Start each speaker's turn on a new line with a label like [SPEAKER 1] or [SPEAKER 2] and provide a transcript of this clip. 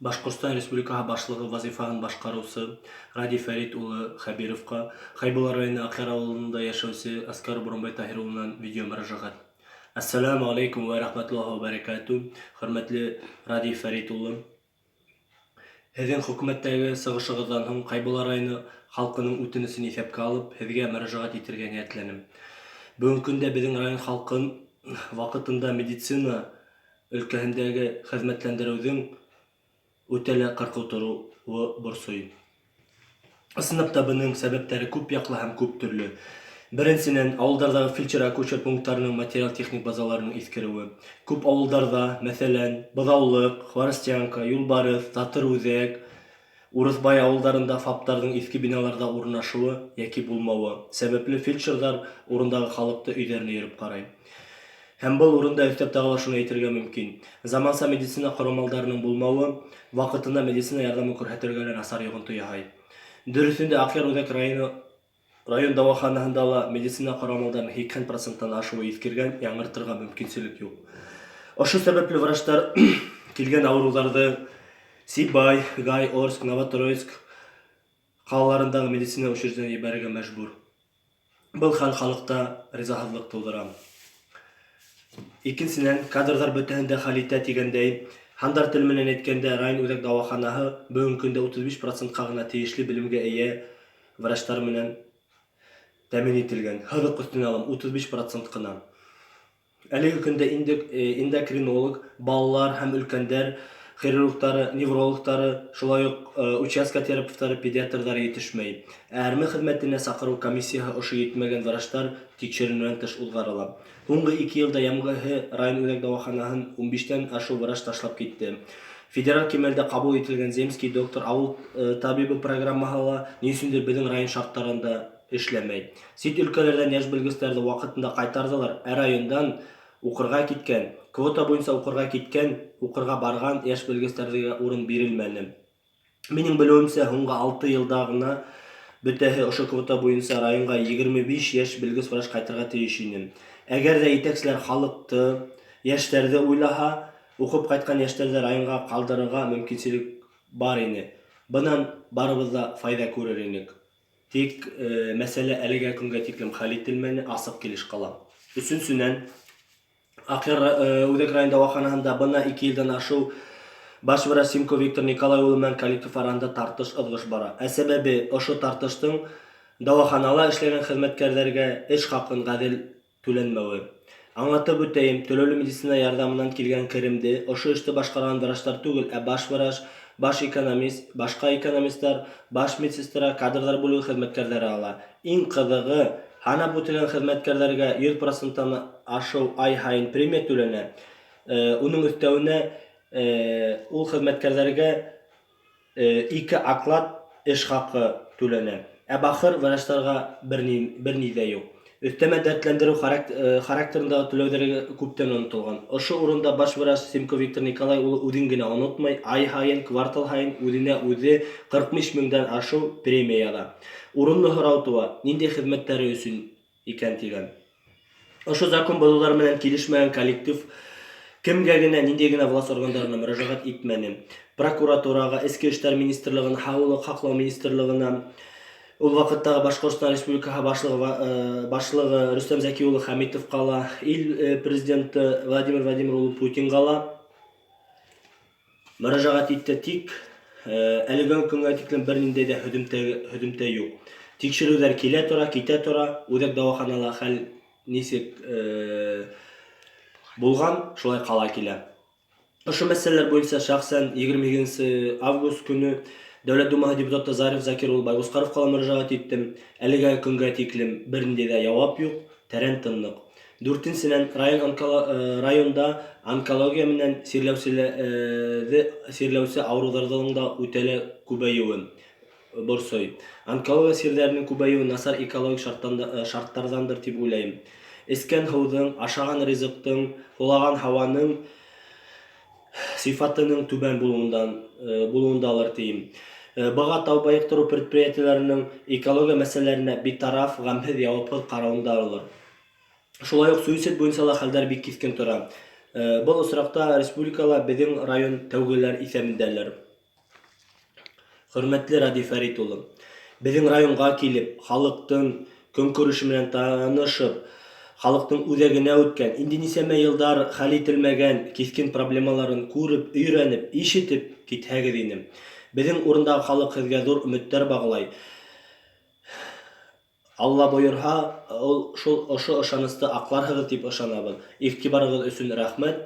[SPEAKER 1] Башкортстан Республикаһы башлыгы вазифаһын башкарусы Ради Фәрит улы Хәбировка Хәйбулла районы Акъяр авылында яшәүче Аскар Боронбай Таһир улынан видео мөрәҗәгать. Ассаламу алейкум ва рахматуллаһи ва баракату. Хөрмәтле Ради Фәрит улы, һеҙҙең хөкүмәттәге сығышығыҙҙан һуң Хәйбулла районы халҡының үтенесен иҫәпкә алып, һеҙгә мөрәжәғәт итергә ниәтләнем. Бөгөнгө көндә беҙҙең район халҡын ваҡытында медицина өлкәһендәге хеҙмәтләндереүҙең үтә лә ҡырҡыу тороуы борсой. Ысынлап та бының сәбәптәре күп яҡлы һәм күп төрлө. Беренсенән, ауылдарҙағы фельдшер-акушер пункттарының материал-техник базаларының иҫкереүе. Күп ауылдарҙа, мәҫәлән, Быҙаулыҡ, Хворостянка, Юлбарыҫ, Татыр-Үҙәк, Урыҫбай ауылдарында ФАПтарҙың иҫке биналарҙа урынлашыуы йәки булмауы сәбәпле фельдшерҙар урындағы халыҡты өйҙәренә йөрөп ҡарай. Һәм был урында өҫтәп тағы шуны әйтергә мөмкин. Заманса медицина ҡорамалдарының булмауы ваҡытында медицина ярҙамы күрһәтергә лә насар йоғонто яһай. Дөрөҫөндә, Аҡъяр-Үҙәк район дауаханаһында ла медицина ҡорамалдарының 80%-тан ашыуы иҫкергән, яңыртырға мөмкинселек юҡ. Ошо сәбәпле врачтар килгән ауырыуҙарҙы Сибай, Гай, Орск, Новотроицк ҡалаларындағы медицина учреждениеһына ебәрергә мәжбүр. Был хәл халыҡта ризаһыҙлыҡ тыуҙыра. Икенсенән, кадрҙар бөтәһен дә хәл итә тигәндәй, һандар теле менән әйткәндә, район үҙәк дауаханаһы бөгөнгө көндә 35%-ҡа ғына тейешле белемгә эйә врачтар менән тәьмин ителгән. Һыҙыҡ өҫтөнә алам, 35% ҡына. Әлеге көндә эндокринолог, балалар һәм өлкәндәр, хирургтары, неврологтары, шулай уҡ участка терапевтары, педиатрҙары етешмәй. Әрме хеҙмәтенә саҡырыу комиссияһы ошо етмәгән врачтар тикшеренеүҙән тыш уҙғарыла. Һуңғы 2 йылда йәмғиһе район үҙәк дауаханаһын 15-тән ашыу врач ташлап китте. Федераль кимәлдә ҡабул ителгән земский доктор ауыл табибы программаһы ла ни өсөндөр беҙҙең район шарттарында эшләмәй. Сит өлкәләрҙән йәш белгестәрҙе ваҡытында ҡайтарҙылар, ә райондан уҡырға киткән, квота буйынса уҡырға барған йәш белгестәрҙегә урын бирелмәне. Минең белеүемсә, һуңғы 6 йылда ғына бөтәһе ошо квота буйынса районға 25 йәш белгес врач ҡайтырға тейеш ине. Әгәр ҙә етәкселәр халыҡты, йәштәрҙе уйлаһа, уҡып ҡайтҡан йәштәрҙе районға ҡалдырырға мөмкинселек бар ине. Бынан барыбыҙ ҙа файҙа күрер инек. Тик мәсьәлә әлегә көнгә тиклем хәл ителмәне, асыҡ килеш ҡала. Өсөнсөнән, Аҡъяр үҙәк район дауаханаһында бына 2 йылдан ашыу баш врач Симко Виктор Николай улы менән коллектив араһында тартыш, ыҙғыш бара. Ә сәбәбе ошо тартыштың дауаханала эшләгән хеҙмәткәрҙәргә эш хаҡын ғәҙел түләнмәүе. Аңлатып үтәйем, түләүле медицина ярҙамынан килгән керемде ошо эште башҡарған врачтар түгел, ә баш врач, баш экономист, башҡа экономистар, баш медсестра, кадрҙар бүлеге хеҙмәткәрҙәре ала. Иң ҡыҙығы, һанап үтелгән хеҙмәткәрҙәргә 100%-тан ашыу ай һайын премия түләнә. Уның өҫтәүенә ул хеҙмәткәрҙәргә 2 оклад эш хаҡы түләнә. Ә бахыр врачтарға бер ни ҙә юҡ. Өҫтәмә дәртләндереү характерындағы түләүҙәргә күптән онотолған. Ошо урында баш врач Симко Виктор Николай улы үҙен генә онотмай, ай һайын, квартал һайын үҙенә үҙе 45 меңдән ашыу премия яҙа. Урынлы һорау тыуа, ниндәй хеҙмәттәре өсөн икән тигән. Ошо закон боҙоуҙар менән килешмәгән коллектив кемгә генә, ниндәй генә власть органдарына мөрәжәғәт итмәне. Прокуратураға, Эске эштәр министрлығына, Һаулыҡ һаҡлау министрлығына, ул ваҡыттағы Башҡортостан Республикаһы башлығы Рөстәм Зәки улы Хәмитовҡа ла, ил президенты Владимир улы Путинға ла мөрәжәғәт итте, тик әлегә көнгә тиклем бер ниндәй ҙә һөҙөмтә юҡ. Тикшереүҙәр килә тора, китә тора, үҙәк дауаханала хәл нисек булған, шулай ҡала килә. Ошо мәсьәләләр буйынса шәхсән 28 август көнө Дәүләт Думаһы депутаты Зариф Закир улы Байғусҡаровҡа ла мөрәжәғәт иттем. Әлегә көнгә тиклем бер ниндәй ҙә яуап юҡ, тәрән тынлыҡ. 4-нсенән, районда онкология менән сирләүсе ауырыуҙарҙың да үтә лә күбәйеүе борсой. Онкология сирҙәренең күбәйеүе насар экологик шарттарҙандыр тип уйлайым. Эскән һыуҙың, ашаған ризыҡтың, һулаған һауаның сифатының түбән булыуындалыр тием. Быға тау байыҡтырыу предприятиеләренең экология мәсьәләләренә битараф, ғәмһеҙ, яуапһыҙ ҡарауындалыр. Шулай уҡ суицид буйынса ла хәлдәр бик киҫкен тора. Был осраҡта республикала беҙҙең район тәүгеләр иҫәбендәлер. Хөрмәтле Ради Фәрит улым, безнең районга килеп, халыктың көнкүреше белән танышып, халыктың үзәгенә үткән, инде нисәмә елдар хәл ителмәгән кискен проблемаларын күреп, өйрәнеп, ишетеп китһәгез инде. Безнең урындагы халык сезгә зур өметләр баглай. Алла боерһа, ошо ышанычты акларһығыҙ дип ышанабыҙ. Игътибарығыҙ өсөн рәхмәт.